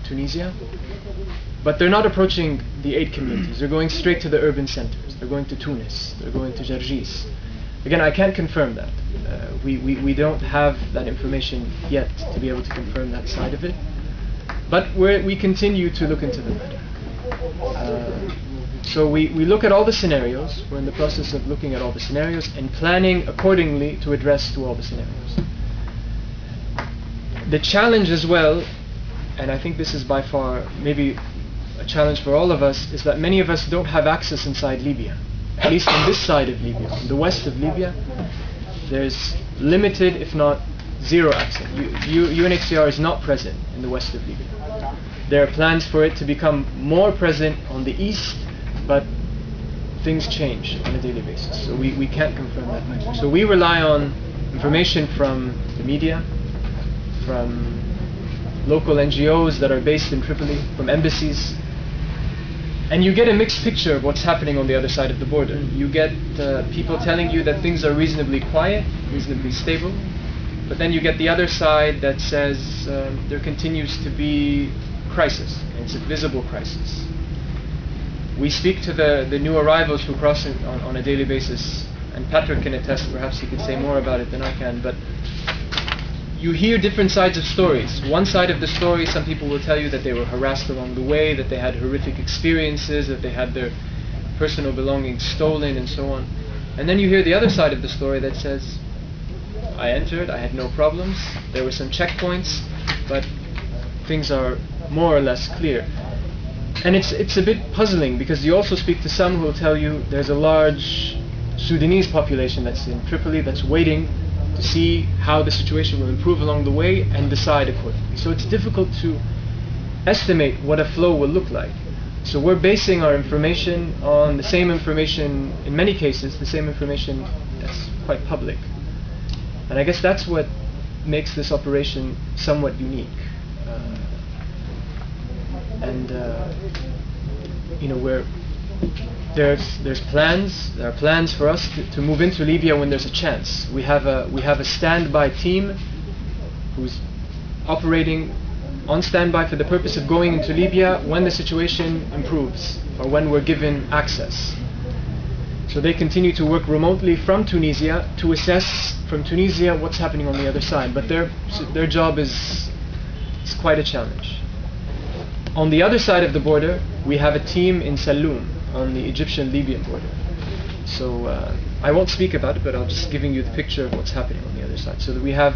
Tunisia, but they're not approaching the aid communities. They're going straight to the urban centers. They're going to Tunis. They're going to Jarjis. Again, I can't confirm that. We don't have that information yet to be able to confirm that side of it. But we continue to look into the matter. So we look at all the scenarios. We're in the process of looking at all the scenarios and planning accordingly to address to all the scenarios. The challenge as well, and I think this is by far maybe a challenge for all of us, is that many of us don't have access inside Libya. At least on this side of Libya, in the west of Libya, there's limited, if not zero access. UNHCR is not present in the west of Libya. There are plans for it to become more present on the east, but things change on a daily basis. So we can't confirm that. So we rely on information from the media, from local NGOs that are based in Tripoli, from embassies. And you get a mixed picture of what's happening on the other side of the border. You get people telling you that things are reasonably quiet, reasonably stable, but then you get the other side that says there continues to be crisis, and it's a visible crisis. We speak to the new arrivals who cross on a daily basis, and Patrick can attest, perhaps he could say more about it than I can, but you hear different sides of stories. One side of the story, some people will tell you that they were harassed along the way, that they had horrific experiences, that they had their personal belongings stolen and so on. And then you hear the other side of the story that says, I entered, I had no problems, there were some checkpoints, but things are more or less clear. And it's a bit puzzling, because you also speak to some who will tell you there's a large Sudanese population that's in Tripoli that's waiting to see how the situation will improve along the way and decide accordingly. So it's difficult to estimate what a flow will look like. So we're basing our information on the same information, in many cases, the same information that's quite public. And I guess that's what makes this operation somewhat unique. You know, where there's plans. There are plans for us to move into Libya when there's a chance. We have a standby team who's operating on standby for the purpose of going into Libya when the situation improves or when we're given access. So they continue to work remotely from Tunisia to assess from Tunisia what's happening on the other side. But their job is quite a challenge. On the other side of the border, we have a team in Saloum, on the Egyptian-Libyan border. So I won't speak about it, but I'm just giving you the picture of what's happening on the other side. So that we have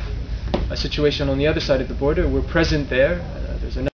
a situation on the other side of the border. We're present there. There's a